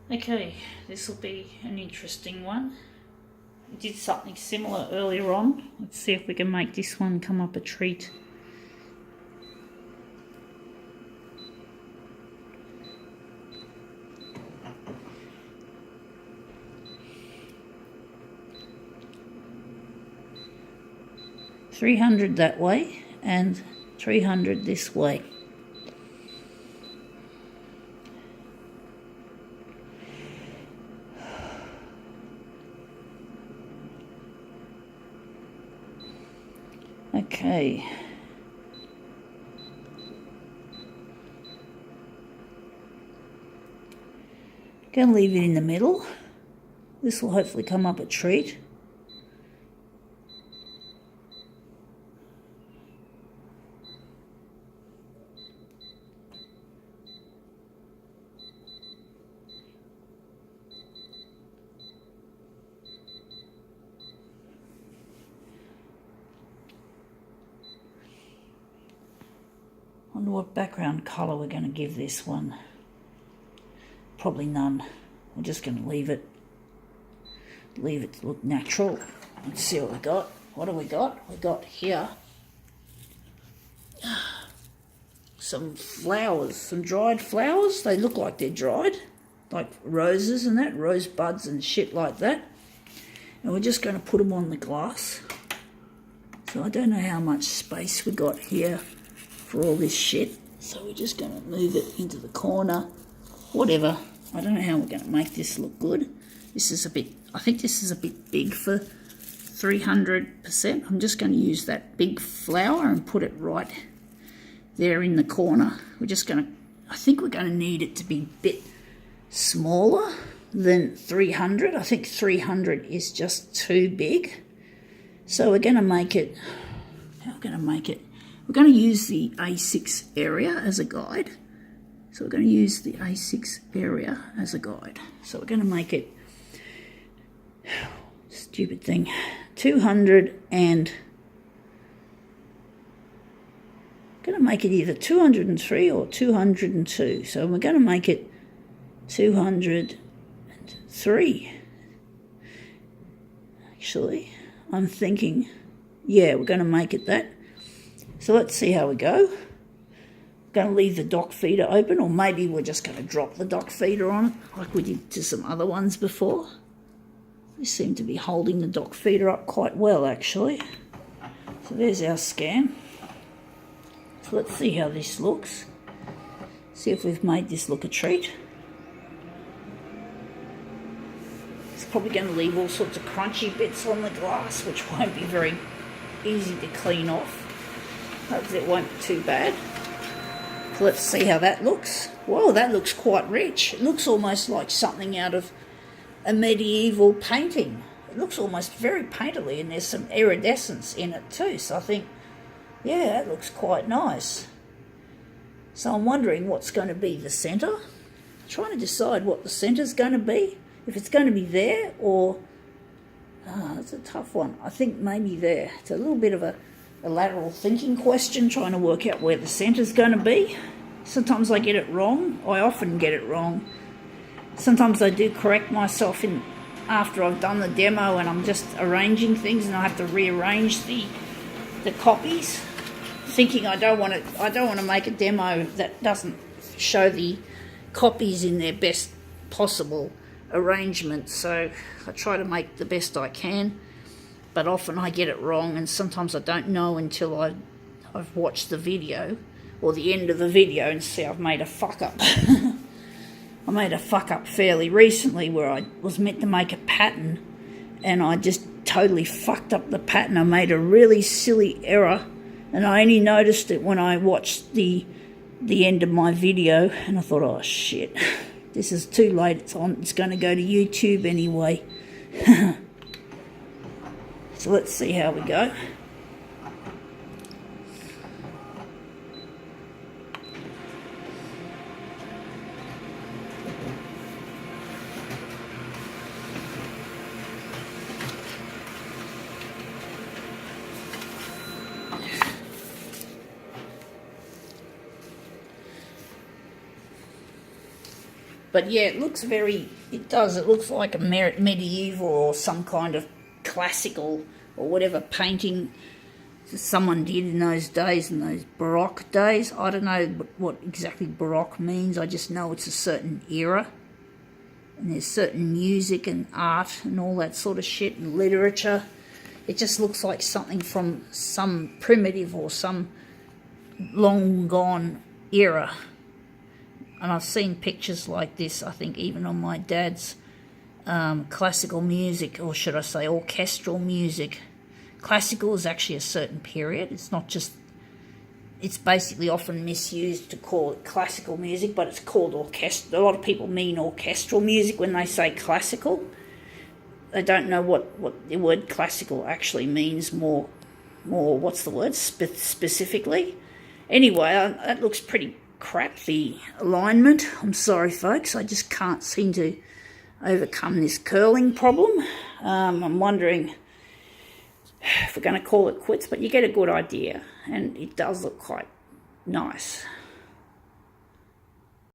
Okay, this will be an interesting one. I did something similar earlier on. Let's see if we can make this one come up a treat. $300 that way and $300 this way. Okay. Gonna leave it in the middle. This will hopefully come up a treat. Wonder what background colour we're going to give this one. Probably none. We're just going to leave it to look natural. Let's see what we got. What do we got? We got here some flowers, some dried flowers. They look like they're dried, like roses and that, rose buds and shit like that. And we're just going to put them on the glass. So I don't know how much space we got here for all this shit. So we're just going to move it into the corner. Whatever. I don't know how we're going to make this look good. This is a bit, I think this is a bit big for 300%. I'm just going to use that big flower and put it right there in the corner. We're just going to, I think we're going to need it to be a bit smaller than 300. I think 300 is just too big. So we're going to make it, how are we going to make it? We're going to use the A6 area as a guide. So we're going to use the A6 area as a guide. So we're going to make it, stupid thing, 200 and, going to make it either 203 or 202. So we're going to make it 203. Actually, I'm thinking, yeah, we're going to make it that. So let's see how we go. Going to leave the dock feeder open, or maybe we're just going to drop the dock feeder on it like we did to some other ones before. We seem to be holding the dock feeder up quite well, actually. So there's our scan. So let's see how this looks. See if we've made this look a treat. It's probably going to leave all sorts of crunchy bits on the glass, which won't be very easy to clean off. Hopefully it won't be too bad. So let's see how that looks. Whoa, that looks quite rich. It looks almost like something out of a medieval painting. It looks almost very painterly, and there's some iridescence in it too. So I think, yeah, that looks quite nice. So I'm wondering what's going to be the centre. Trying to decide what the centre's going to be. If it's going to be there or... that's a tough one. I think maybe there. It's a little bit of a lateral thinking question, trying to work out where the centre's going to be. Sometimes I get it wrong. I often get it wrong. Sometimes I do correct myself after I've done the demo and I'm just arranging things and I have to rearrange the copies, thinking I don't want to make a demo that doesn't show the copies in their best possible arrangement. So I try to make the best I can. But often I get it wrong, and sometimes I don't know until I've watched the video or the end of the video and see I've made a fuck up. I made a fuck up fairly recently where I was meant to make a pattern and I just totally fucked up the pattern. I made a really silly error and I only noticed it when I watched the end of my video, and I thought, oh shit, this is too late. It's going to go to YouTube anyway. So let's see how we go. But yeah, it looks it does, it looks like a medieval or some kind of classical or whatever painting someone did in those days, in those Baroque days. I don't know what exactly Baroque means, I just know it's a certain era. And there's certain music and art and all that sort of shit and literature. It just looks like something from some primitive or some long gone era. And I've seen pictures like this, I think even on my dad's classical music, or should I say orchestral music. Classical is actually a certain period. It's not just, it's basically often misused to call it classical music, but it's called orchestral. A lot of people mean orchestral music when they say classical. They don't know what the word classical actually means more what's the word, specifically. Anyway, that looks pretty crap, the alignment. I'm sorry, folks. I just can't seem to overcome this curling problem. I'm wondering if we're going to call it quits, but you get a good idea, and it does look quite nice.